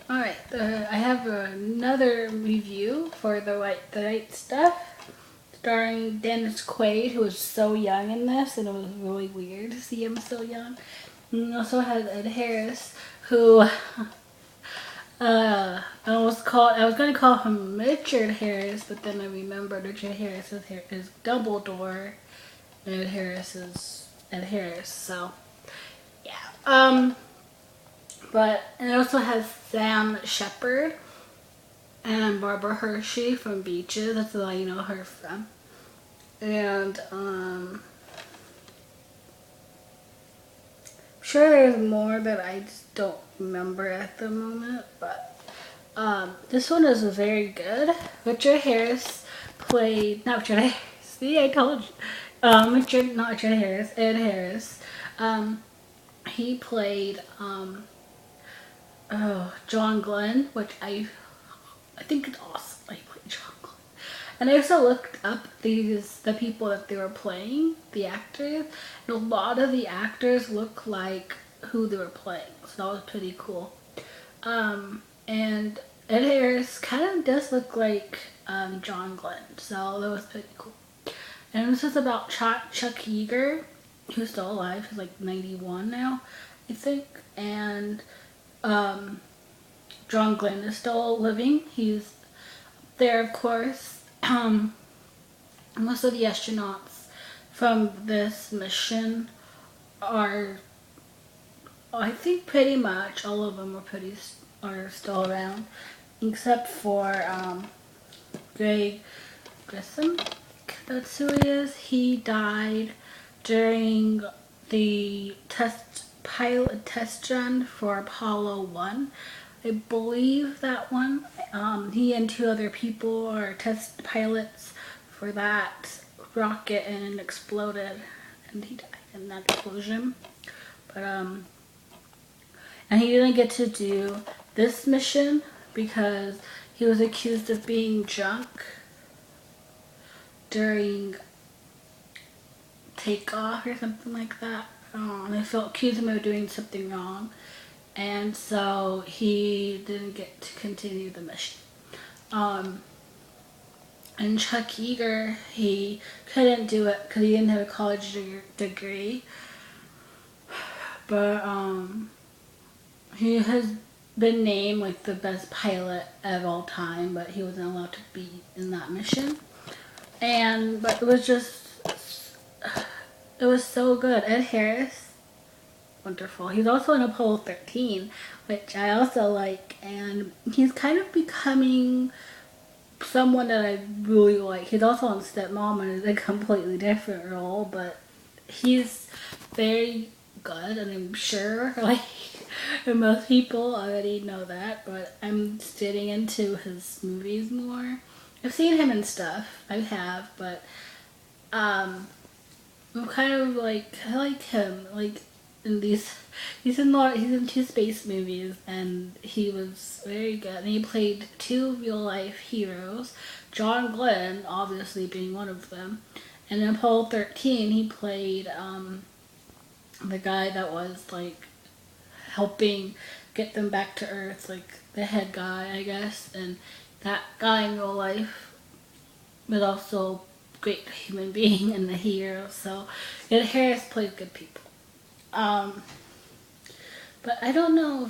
Alright, I have another review for The Right Stuff, starring Dennis Quaid, who was so young in this, and it was really weird to see him so young. And it also has Ed Harris, who I was gonna call him Richard Harris, but then I remembered Richard Harris is Dumbledore, and Ed Harris is Ed Harris. So yeah. And it also has Sam Shepard and Barbara Hershey from Beaches. That's all I know her from. And I'm sure there's more that I just don't remember at the moment, but this one is very good. Richard Harris played, not Richard Harris, see, I told you. Not Richard Harris, Ed Harris. He played John Glenn, which I think it's awesome. He played John Glenn. And I also looked up the people that they were playing, the actors, and a lot of the actors look like who they were playing. So that was pretty cool. And Ed Harris kind of does look like John Glenn, so that was pretty cool. And this is about Chuck Yeager, who's still alive. He's like 91 now, I think. And John Glenn is still living. He's there, of course. Most of the astronauts from this mission are, I think, pretty much all of them are still around, except for Greg Grissom. That's who he is. He died during the pilot test run for Apollo 1. I believe that one. He and two other people are test pilots for that rocket, and it exploded, and he died in that explosion. But and he didn't get to do this mission because he was accused of being drunk during takeoff or something like that. And they accused him of doing something wrong, and so he didn't get to continue the mission. And Chuck Yeager, he couldn't do it because he didn't have a college degree. But he has been named like the best pilot of all time, but he wasn't allowed to be in that mission. But it was so good. Ed Harris, wonderful. He's also in Apollo 13, which I also like, and he's kind of becoming someone that I really like. He's also on Stepmom, and it's a completely different role, but he's very good, and I'm sure like most people already know that, but I'm getting into his movies more. I've seen him in stuff, I have, but I'm kind of like, I like him, like in he's in two space movies, and he was very good. And he played two real life heroes, John Glenn obviously being one of them. And in Apollo 13, he played the guy that was like helping get them back to Earth, like the head guy, I guess. And that guy in real life was also a great human being and the hero. So Ed Harris plays good people. But I don't know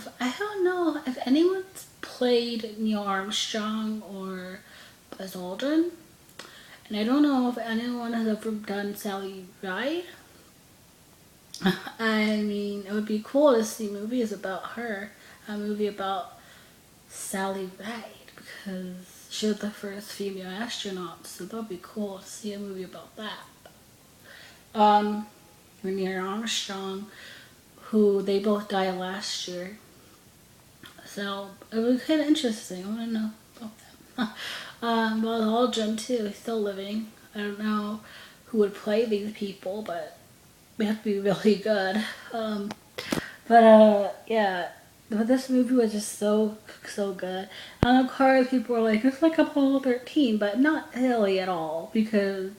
if anyone's played Neil Armstrong or Buzz Aldrin, and I don't know if anyone has ever done Sally Ride. I mean, it would be cool to see movies about her, a movie about Sally Ride, because she was the first female astronaut, so that would be cool to see a movie about that. Neil Armstrong, who they both died last year. So it was kind of interesting. I want to know about them. Well, Aldrin too. He's still living. I don't know who would play these people, but we have to be really good. Yeah. But this movie was just so good. And of course, people were like, it's like Apollo 13, but not really at all, because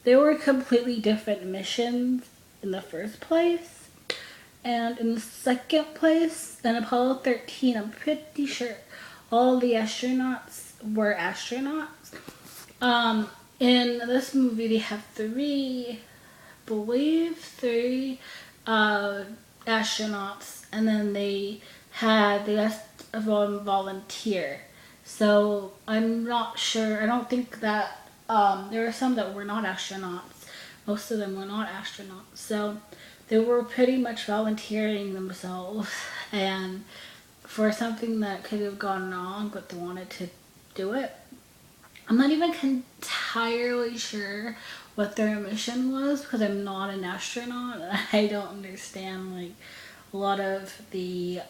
they were completely different missions in the first place. And in second place, in Apollo 13, I'm pretty sure all the astronauts were astronauts. In this movie, they have three astronauts, and then they had the rest of them volunteer. So I'm not sure. I don't think that there were some that were not astronauts. Most of them were not astronauts. So they were pretty much volunteering themselves, and for something that could have gone wrong, but they wanted to do it. I'm not even entirely sure what their mission was because I'm not an astronaut. I don't understand like a lot of the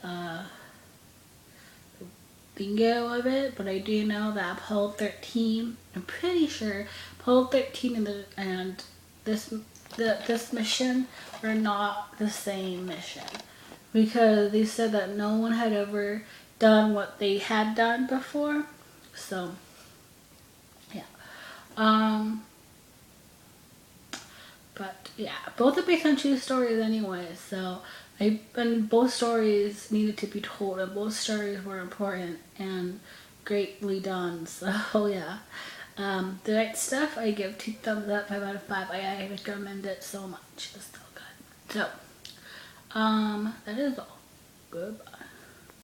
bingo of it, but I do know that Apollo 13. I'm pretty sure Apollo 13 and this mission were not the same mission because they said that no one had ever done what they had done before. So yeah. Um, but yeah, both are based on true stories anyway. So and both stories needed to be told, and both stories were important and greatly done. So yeah, The Right Stuff I give 2 thumbs up, 5 out of 5. I recommend it so much. It's so good. So that is all. Goodbye.